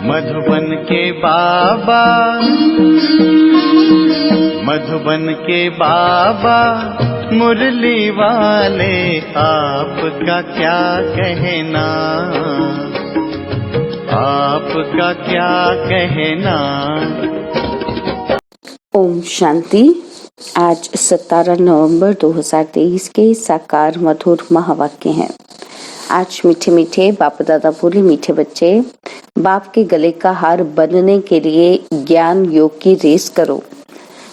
मधुबन के बाबा, मधुबन के बाबा मुरली वाले, आपका क्या कहना, आपका क्या कहना। ओम शांति। आज 17 नवंबर 2023 के साकार मधुर महावाक्य हैं। आज मीठे मीठे बाप दादा बोले, मीठे बच्चे, बाप के गले का हार बनने के लिए ज्ञान योग की रेस करो।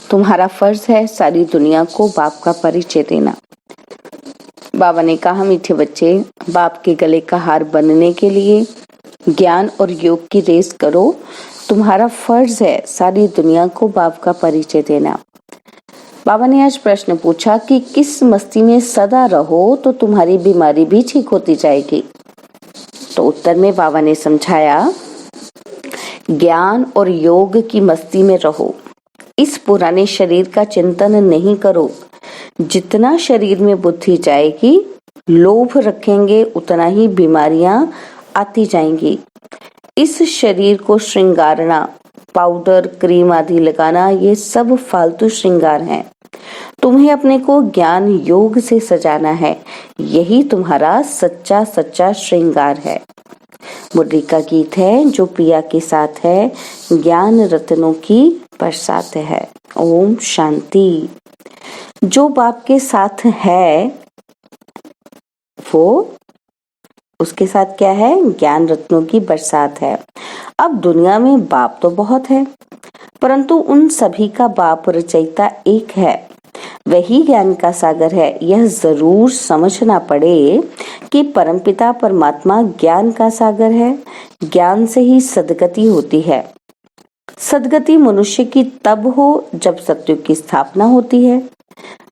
तुम्हारा फर्ज है सारी दुनिया को बाप का परिचय देना। बाबा ने कहा, मीठे बच्चे, बाप के गले का हार बनने के लिए ज्ञान और योग की रेस करो। तुम्हारा फर्ज है सारी दुनिया को बाप का परिचय देना। बाबा ने आज प्रश्न पूछा कि किस मस्ती में सदा रहो तो तुम्हारी बीमारी भी ठीक होती जाएगी। तो उत्तर में बाबा ने समझाया, ज्ञान और योग की मस्ती में रहो। इस पुराने शरीर का चिंतन नहीं करो। जितना शरीर में बुद्धि जाएगी, लोभ रखेंगे, उतना ही बीमारियां आती जाएंगी। इस शरीर को श्रृंगारना, पाउडर क्रीम आदि लगाना, ये सब फालतू श्रृंगार हैं। तुम्हें अपने को ज्ञान योग से सजाना है। यही तुम्हारा सच्चा सच्चा श्रृंगार है। मुरली का गीत है, जो पिया के साथ है, ज्ञान रत्नों की बरसात है। ओम शांति। जो बाप के साथ है वो, उसके साथ क्या है? ज्ञान रत्नों की बरसात है। अब दुनिया में बाप तो बहुत है, परंतु उन सभी का बाप रचयिता एक है, वही ज्ञान का सागर है। यह जरूर समझना पड़े कि परमपिता परमात्मा ज्ञान का सागर है। ज्ञान से ही सद्गति होती है। सद्गति मनुष्य की तब हो जब सत्युग की स्थापना होती है।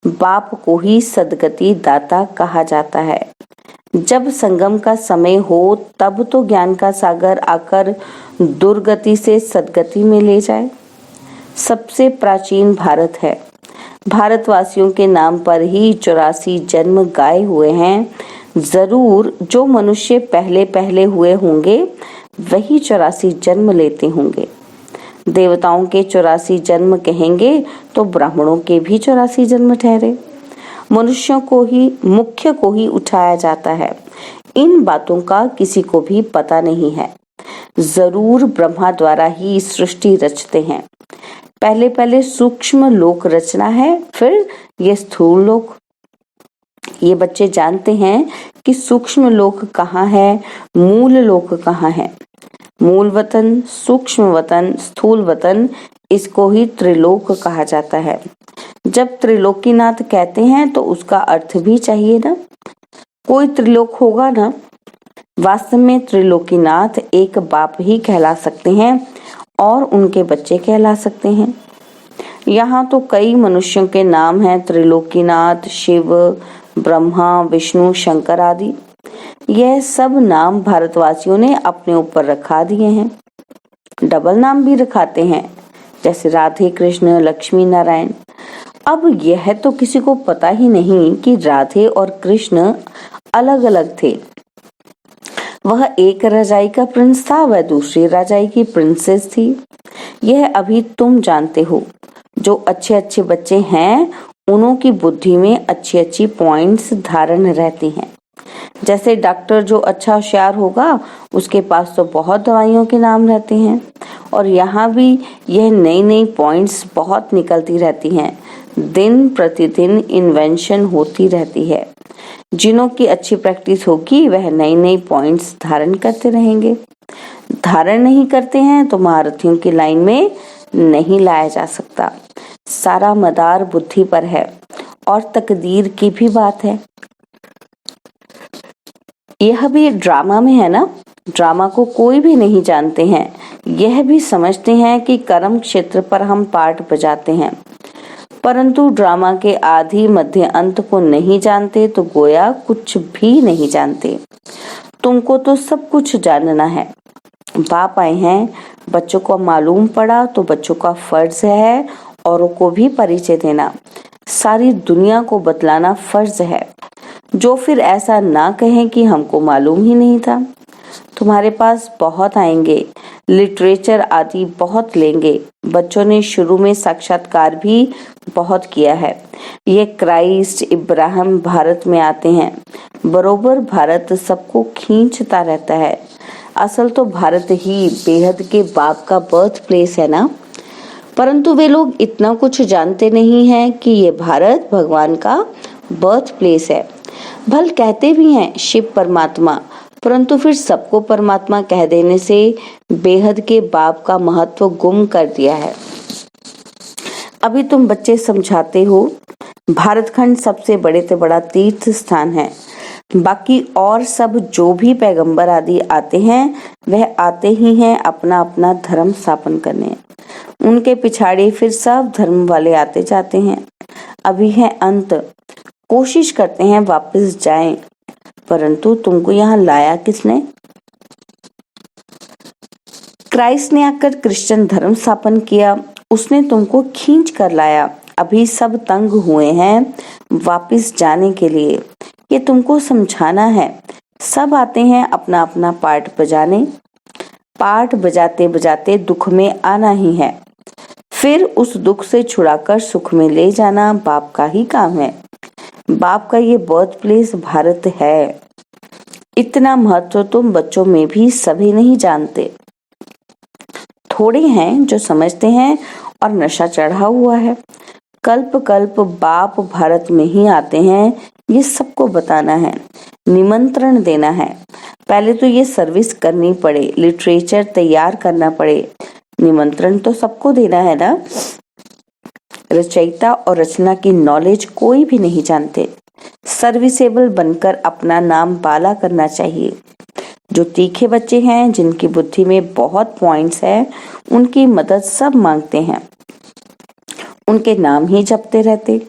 बाप को ही सद्गति दाता कहा जाता है। जब संगम का समय हो तब तो ज्ञान का सागर आकर दुर्गति से सद्गति में ले जाए। सबसे प्राचीन भारत है। भारतवासियों के नाम पर ही 84 जन्म गाए हुए हैं। जरूर जो मनुष्य पहले पहले हुए होंगे वही 84 जन्म लेते होंगे। देवताओं के 84 जन्म कहेंगे तो ब्राह्मणों के भी 84 जन्म ठहरे। मनुष्यों को ही, मुख्य को ही उठाया जाता है। इन बातों का किसी को भी पता नहीं है। जरूर ब्रह्मा द्वारा ही सृष्टि रचते हैं। पहले पहले सूक्ष्म लोक रचना है, फिर ये स्थूल लोक। ये बच्चे जानते हैं कि सूक्ष्म लोक कहाँ है, मूल लोक कहाँ है। मूल वतन, सूक्ष्म वतन, स्थूल वतन, इसको ही त्रिलोक कहा जाता है। जब त्रिलोकीनाथ कहते हैं तो उसका अर्थ भी चाहिए ना। कोई त्रिलोक होगा ना। वास्तव में त्रिलोकीनाथ एक बाप ही कहला सकते हैं और उनके बच्चे कहला सकते हैं। यहाँ तो कई मनुष्यों के नाम हैं, त्रिलोकीनाथ, शिव, ब्रह्मा, विष्णु, शंकर आदि। यह सब नाम भारतवासियों ने अपने ऊपर रखा दिए हैं। डबल नाम भी रखाते हैं, जैसे राधे कृष्ण, लक्ष्मी नारायण। अब यह तो किसी को पता ही नहीं कि राधे और कृष्ण अलग अलग थे। वह एक रजाई का प्रिंस था, वह दूसरी रजाई की प्रिंसेस थी। यह अभी तुम जानते हो। जो अच्छे अच्छे बच्चे हैं उन्हों की बुद्धि में अच्छी अच्छी पॉइंट्स धारण रहती हैं। जैसे डॉक्टर जो अच्छा होशियार होगा उसके पास तो बहुत दवाइयों के नाम रहते हैं। और यहाँ भी यह नई नई पॉइंट्स बहुत निकलती रहती हैं। दिन प्रतिदिन इन्वेंशन होती रहती है। जिनों की अच्छी प्रैक्टिस होगी वह नई नई पॉइंट्स धारण करते रहेंगे। धारण नहीं करते हैं तो महारथियों की लाइन में नहीं लाया जा सकता। सारा मदार बुद्धि पर है और तकदीर की भी बात है। यह भी ड्रामा में है ना। ड्रामा को कोई भी नहीं जानते हैं। यह भी समझते हैं कि कर्म क्षेत्र पर हम पार्ट बजाते हैं, परंतु ड्रामा के आदि मध्य अंत को नहीं जानते तो गोया कुछ भी नहीं जानते। तुमको तो सब कुछ जानना है। बाप आए हैं, बच्चों को मालूम पड़ा तो बच्चों का फर्ज है औरों को भी परिचय देना। सारी दुनिया को बतलाना फर्ज है। जो फिर ऐसा ना कहें कि हमको मालूम ही नहीं था, तुम्हारे पास बहुत आएंगे, लिटरेचर आदि बहुत लेंगे। बच्चों ने शुरू में साक्षात्कार भी बहुत किया है। ये क्राइस्ट, इब्राहिम भारत में आते हैं। बरोबर भारत सबको खींचता रहता है। असल तो भारत ही बेहद के बाप का बर्थ प्लेस है ना। परंतु वे लोग इतना कुछ जानते नहीं हैं कि ये भारत भगवान का बर्थ प्लेस है। भल कहते भी हैं शिव परमात्मा, परंतु फिर सबको परमात्मा कह देने से बेहद के बाप का महत्व गुम कर दिया है। अभी तुम बच्चे समझाते हो भारत खंड सबसे बड़े से बड़ा तीर्थ स्थान है। बाकी और सब जो भी पैगंबर आदि आते हैं वह आते ही हैं अपना अपना धर्म स्थापन करने। उनके पिछाड़ी फिर सब धर्म वाले आते जाते हैं। अभी है अंत, कोशिश करते हैं वापस जाएं, परंतु तुमको यहाँ लाया किसने? क्राइस्ट ने आकर क्रिश्चियन धर्म स्थापन किया, उसने तुमको खींच कर लाया। अभी सब तंग हुए हैं वापस जाने के लिए। ये तुमको समझाना है। सब आते हैं अपना अपना पार्ट बजाने। पार्ट बजाते बजाते दुख में आना ही है, फिर उस दुख से छुड़ाकर सुख में ले जाना बाप का ही काम है। बाप का ये बर्थ प्लेस भारत है। इतना महत्व तुम बच्चों में भी सभी नहीं जानते। थोड़े हैं जो समझते हैं और नशा चढ़ा हुआ है। कल्प कल्प बाप भारत में ही आते हैं, ये सबको बताना है, निमंत्रण देना है। पहले तो ये सर्विस करनी पड़े, लिटरेचर तैयार करना पड़े। निमंत्रण तो सबको देना है ना। रचयिता और रचना की नॉलेज कोई भी नहीं जानते। सर्विसेबल बनकर अपना नाम बाला करना चाहिए। जो तीखे बच्चे हैं, जिनकी बुद्धि में बहुत पॉइंट्स है, उनकी मदद सब मांगते हैं। उनके नाम ही जपते रहते।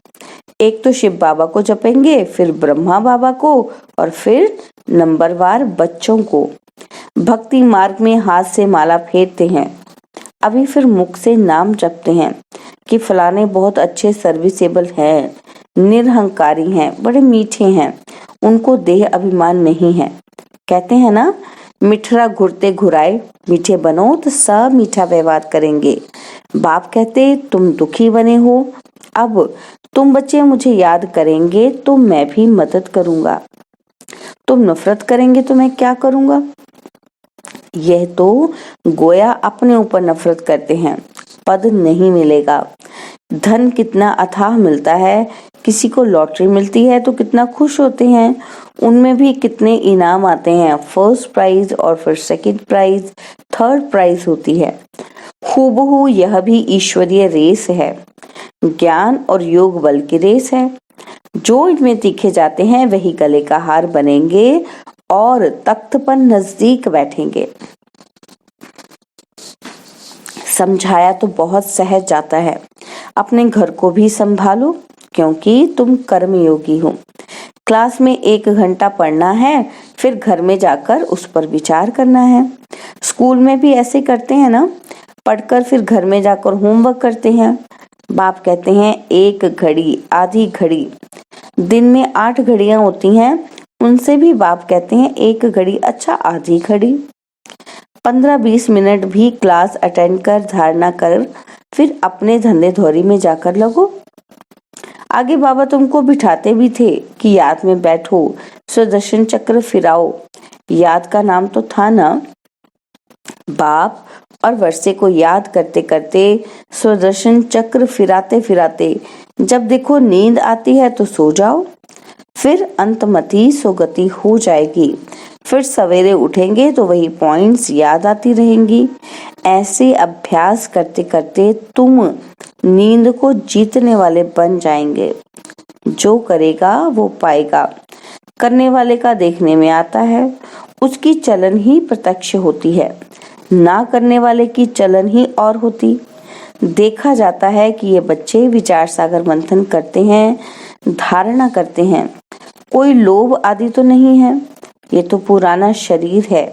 एक तो शिव बाबा को जपेंगे, फिर ब्रह्मा बाबा को, और फिर नंबरवार बच्चों को। भक्ति मार्ग में हाथ से माला फेरते हैं। अभी फिर मुख से नाम जपते हैं कि फलाने बहुत अच्छे सर्विसेबल हैं, निरहंकारी हैं, बड़े मीठे हैं, उनको देह अभिमान नहीं है। कहते हैं ना, मिठरा घुरते घुराए, मीठे बनो तो सब मीठा व्यवहार करेंगे। बाप कहते तुम दुखी बने हो, अब तुम बच्चे मुझे याद करेंगे तो मैं भी मदद करूंगा। तुम नफरत करेंगे तो मैं क्या करूंगा? यह तो गोया अपने ऊपर नफरत करते हैं। पद नहीं मिलेगा। धन कितना अथाह मिलता है। किसी को लॉटरी मिलती है तो कितना खुश होते हैं। उनमें भी कितने इनाम आते हैं। फर्स्ट प्राइज और फिर सेकंड प्राइज, थर्ड प्राइज होती है। हूबहू यह भी ईश्वरीय रेस है। ज्ञान और योग बल की रेस है। जो इनमें तीखे जाते हैं वही गले का हार बनेंगे और तख्त पर नजदीक बैठेंगे। समझाया तो बहुत सहज जाता है। अपने घर को भी संभालो, क्योंकि तुम कर्मयोगी हो। क्लास में 1 घंटा पढ़ना है, फिर घर में जाकर उस पर विचार करना है। स्कूल में भी ऐसे करते हैं ना, पढ़कर फिर घर में जाकर होमवर्क करते हैं। बाप कहते हैं 1 घड़ी, आधी घड़ी। दिन में 8 घड़ियां होती हैं, उनसे भी बाप कहते हैं 1 घड़ी, अच्छा आधी घड़ी। 15-20 मिनट भी क्लास अटेंड कर धारणा कर, फिर अपने धंधे धौरी में जाकर लगो। आगे बाबा तुमको बिठाते भी थे कि याद में बैठो, सुदर्शन चक्र फिराओ। याद का नाम तो था ना। बाप और वर्षे को याद करते करते, सुदर्शन चक्र फिराते फिराते जब देखो नींद आती है तो सो जाओ। फिर अंतमति सोगति हो जाएगी। फिर सवेरे उठेंगे तो वही पॉइंट्स याद आती रहेंगी। ऐसे अभ्यास करते करते तुम नींद को जीतने वाले बन जाएंगे। जो करेगा वो पाएगा। करने वाले का देखने में आता है, उसकी चलन ही प्रत्यक्ष होती है। ना करने वाले की चलन ही और होती। देखा जाता है कि ये बच्चे विचार सागर मंथन करते हैं, धारणा करते हैं। कोई लोभ आदि तो नहीं है। ये तो पुराना शरीर है।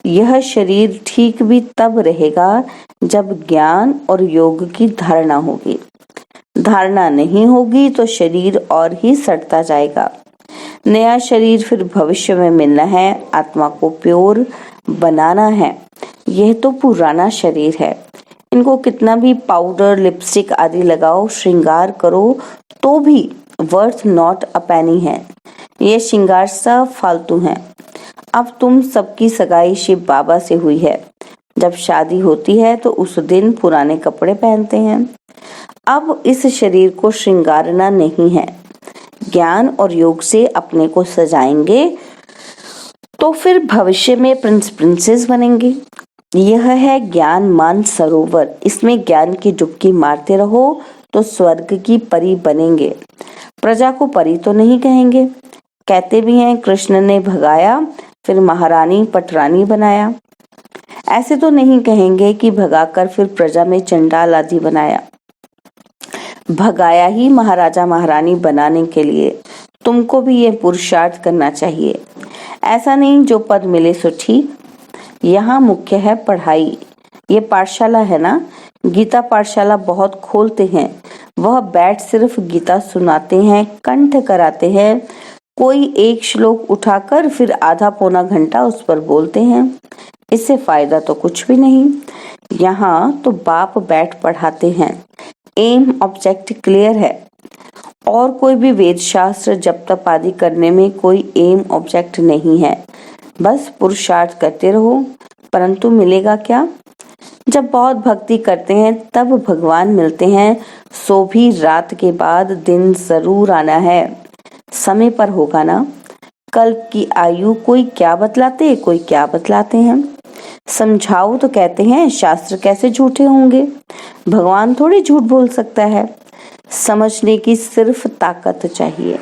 यह शरीर ठीक भी तब रहेगा जब ज्ञान और योग की धारणा होगी। धारणा नहीं होगी तो शरीर और ही सड़ता जाएगा। नया शरीर फिर भविष्य में मिलना है। आत्मा को प्योर बनाना है। यह तो पुराना शरीर है। इनको कितना भी पाउडर, लिपस्टिक आदि लगाओ, श्रृंगार करो, तो भी वर्थ नॉट अ पेनी है। ये श्रृंगार सब फालतू है। अब तुम सबकी सगाई शिव बाबा से हुई है। जब शादी होती है तो उस दिन पुराने कपड़े पहनते हैं। अब इस शरीर को श्रृंगारना नहीं है। ज्ञान और योग से अपने को सजाएंगे तो फिर भविष्य में प्रिंस प्रिंसेस बनेंगे। यह है ज्ञान मान सरोवर। इसमें ज्ञान की डुबकी मारते रहो तो स्वर्ग की परी बनेंगे। प्रजा को परी तो नहीं कहेंगे। कहते भी हैं कृष्ण ने भगाया फिर महारानी पटरानी बनाया। ऐसे तो नहीं कहेंगे कि भगाकर फिर प्रजा में चंडाल आदि बनाया। भगाया ही महाराजा महारानी बनाने के लिए। तुमको भी ये पुरुषार्थ करना चाहिए। ऐसा नहीं जो पद मिले सो ठीक। यहाँ मुख्य है पढ़ाई। ये पाठशाला है ना, गीता पाठशाला बहुत खोलते हैं। वह बैठ सिर्फ गीता सुनाते हैं, कंठ कराते हैं। कोई एक श्लोक उठाकर फिर आधा पौना घंटा उस पर बोलते हैं। इससे फायदा तो कुछ भी नहीं। यहाँ तो बाप बैठ पढ़ाते हैं। एम ऑब्जेक्ट क्लियर है। और कोई भी वेद शास्त्र जप तप आदि करने में कोई एम ऑब्जेक्ट नहीं है। बस पुरुषार्थ करते रहो। परंतु मिलेगा क्या? जब बहुत भक्ति करते हैं तब भगवान मिलते हैं। सो भी रात के बाद दिन जरूर आना है। समय पर होगा ना। कल्प की आयु कोई क्या बतलाते, कोई क्या बतलाते हैं। समझाओ तो कहते हैं शास्त्र कैसे झूठे होंगे। भगवान थोड़ी झूठ बोल सकता है। समझने की सिर्फ ताकत चाहिए।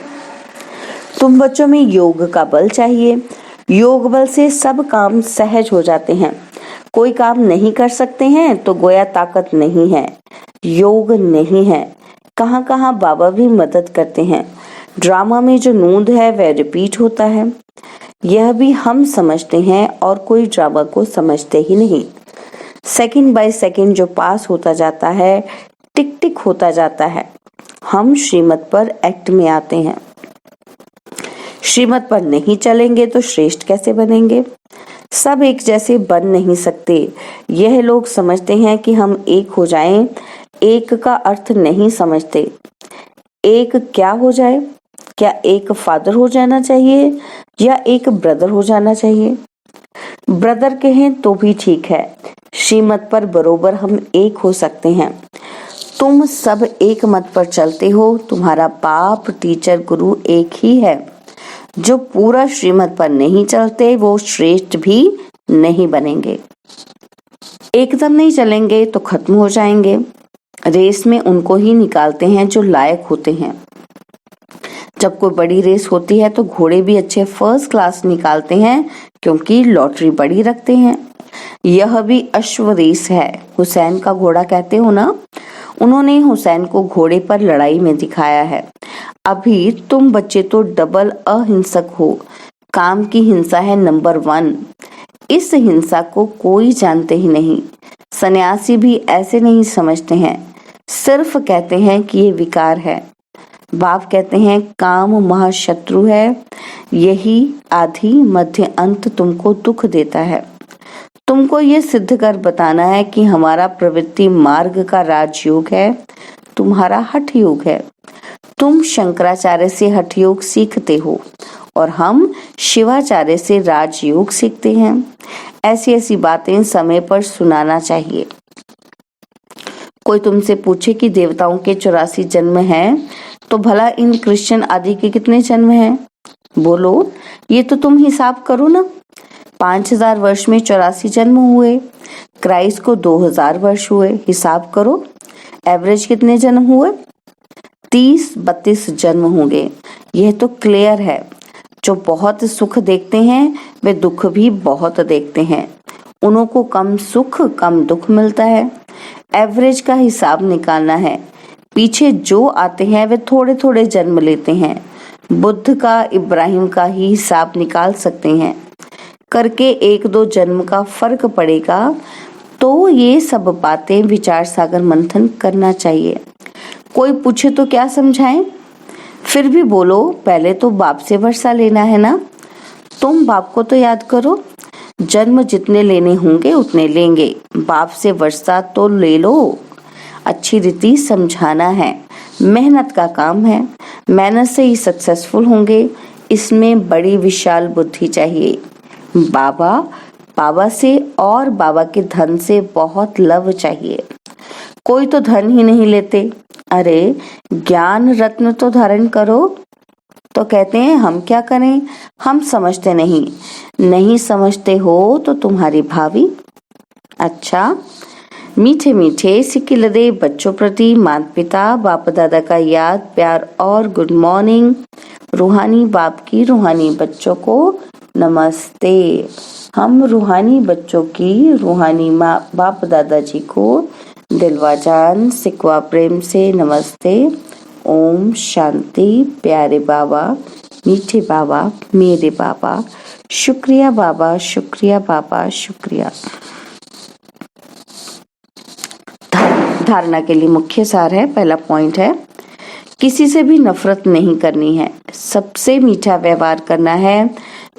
तुम बच्चों में योग का बल चाहिए। योग बल से सब काम सहज हो जाते हैं। कोई काम नहीं कर सकते हैं तो गोया ताकत नहीं है, योग नहीं है। कहाँ कहाँ बाबा भी मदद करते हैं। ड्रामा में जो नूंद है वह रिपीट होता है। यह भी हम समझते हैं और कोई ड्रामा को समझते ही नहीं। सेकंड बाय सेकंड जो पास होता जाता है, टिक टिक होता जाता है। हम श्रीमत पर एक्ट में आते हैं। श्रीमत पर नहीं चलेंगे तो श्रेष्ठ कैसे बनेंगे? सब एक जैसे बन नहीं सकते। यह लोग समझते हैं कि हम एक हो जाएं। एक का अर्थ नहीं समझते। एक क्या हो जाए? क्या एक फादर हो जाना चाहिए या एक ब्रदर हो जाना चाहिए? ब्रदर कहें तो भी ठीक है। श्रीमत पर बरोबर हम एक हो सकते हैं। तुम सब एक मत पर चलते हो। तुम्हारा बाप, टीचर, गुरु एक ही है। जो पूरा श्रीमत पर नहीं चलते वो श्रेष्ठ भी नहीं बनेंगे। एकदम नहीं चलेंगे तो खत्म हो जाएंगे। रेस में उनको ही निकालते हैं जो लायक होते हैं। जब कोई बड़ी रेस होती है तो घोड़े भी अच्छे फर्स्ट क्लास निकालते हैं क्योंकि लॉटरी बड़ी रखते हैं। यह भी अश्व रेस है। हुसैन का घोड़ा कहते हो ना, उन्होंने हुसैन को घोड़े पर लड़ाई में दिखाया है। अभी तुम बच्चे तो डबल अहिंसक हो। काम की हिंसा है नंबर 1। इस हिंसा को कोई जानते ही नहीं। सन्यासी भी ऐसे नहीं समझते हैं। सिर्फ कहते हैं कि ये विकार है। बाप कहते हैं काम महाशत्रु है। यही आदि मध्य अंत तुमको दुख देता है। तुमको ये सिद्ध कर बताना है कि हमारा प्रवृत्ति मार्ग का राजयोग है, तुम्हारा हठ योग है। तुम शंकराचार्य से हठ योग सीखते हो और हम शिवाचार्य से राजयोग सीखते हैं। ऐसी ऐसी बातें समय पर सुनाना चाहिए। कोई तुमसे पूछे कि देवताओं के 84 जन्म हैं, तो भला इन क्रिश्चियन आदि के कितने जन्म हैं? बोलो, ये तो तुम हिसाब करो ना। 5000 वर्ष में 84 जन्म हुए। क्राइस्ट को 2000 वर्ष हुए। हिसाब करो, एवरेज कितने जन्म हुए? 30-32 जन्म होंगे। यह तो क्लियर है। जो बहुत सुख देखते हैं वे दुख भी बहुत देखते हैं। उन्हों को कम सुख कम दुख मिलता है। एवरेज का हिसाब निकालना है। पीछे जो आते हैं वे थोड़े थोड़े जन्म लेते हैं। बुद्ध का, इब्राहिम का ही हिसाब निकाल सकते हैं। करके 1-2 जन्म का फर्क पड़ेगा। तो ये सब बातें विचार सागर मंथन करना चाहिए। कोई पूछे तो क्या समझाएं? फिर भी बोलो, पहले तो बाप से वर्षा लेना है ना। तुम बाप को तो याद करो। जन्म जितने लेने होंगे उतने लेंगे, बाप से वर्षा तो ले लो। अच्छी रीति समझाना है, मेहनत का काम है, मेहनत से ही सक्सेसफुल होंगे, इसमें बड़ी विशाल बुद्धि चाहिए। बाबा से और बाबा के धन से बहुत लव चाहिए। कोई तो धन ही नहीं लेते, अरे ज्ञान रत्न तो धारण करो, तो कहते हैं हम क्या करें, हम समझते नहीं समझते हो तो तुम्हारी भाभी। अच्छा, मीठे मीठे सिक्किलदे बच्चों प्रति माता पिता बाप दादा का याद प्यार और गुड मॉर्निंग। रूहानी बाप की रूहानी बच्चों को नमस्ते। हम रूहानी बच्चों की रूहानी माँ बाप दादाजी को दिलवा जान सिकवा प्रेम से नमस्ते। ओम शांति। प्यारे बाबा, मीठे बाबा, मेरे बाबा, शुक्रिया बाबा, शुक्रिया बाबा, शुक्रिया। धारणा के लिए मुख्य सार है, पहला पॉइंट है, किसी से भी नफरत नहीं करनी है, सबसे मीठा व्यवहार करना है,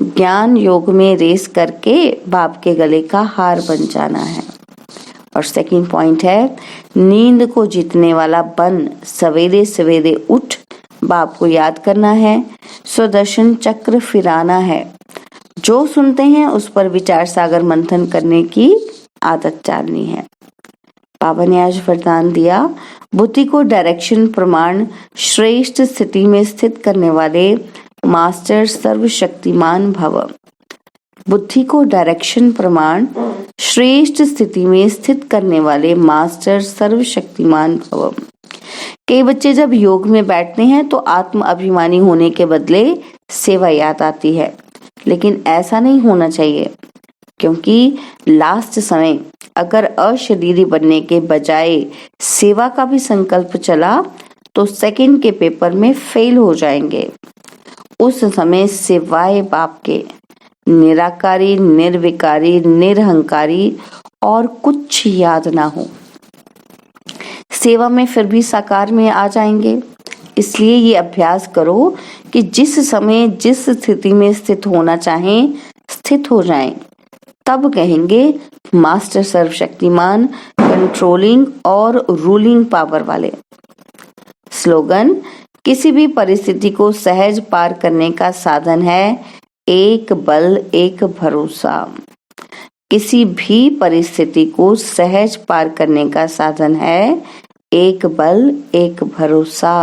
ज्ञान योग में रेस करके बाप के गले का हार बन जाना है। और सेकंड पॉइंट है, नींद को जीतने वाला बन सवेरे सवेरे उठ बाप को याद करना है, सुदर्शन चक्र फिराना है, जो सुनते हैं उस पर विचार सागर मंथन करने की आदत डालनी है। बाबा ने आज वरदान दिया, बुद्धि को डायरेक्शन प्रमाण श्रेष्ठ स्थिति में स्थित करने वाले मास्टर सर्वशक्तिमान भव। बुद्धि को डायरेक्शन प्रमाण श्रेष्ठ स्थिति में स्थित करने वाले मास्टर सर्वशक्तिमान भव। कई बच्चे जब योग में बैठते हैं तो आत्म अभिमानी होने के बदले सेवा याद आती है, लेकिन ऐसा नहीं होना चाहिए, क्योंकि लास्ट समय अगर अशरीरी बनने के बजाय सेवा का भी संकल्प चला तो सेकंड के पेपर में फेल हो जाएंगे। उस समय सिवाय बाप के निराकारी, निर्विकारी, निरहंकारी और कुछ याद ना हो। सेवा में फिर भी साकार में आ जाएंगे। इसलिए ये अभ्यास करो कि जिस समय जिस स्थिति में स्थित होना चाहें स्थित हो जाएं। तब कहेंगे मास्टर सर्वशक्तिमान, कंट्रोलिंग और रूलिंग पावर वाले। स्लोगन, किसी भी परिस्थिति को सहज पार करने का साधन है एक बल एक भरोसा। किसी भी परिस्थिति को सहज पार करने का साधन है एक बल एक भरोसा।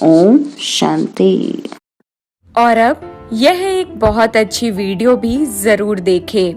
ओम शांति। और अब यह एक बहुत अच्छी वीडियो भी जरूर देखें।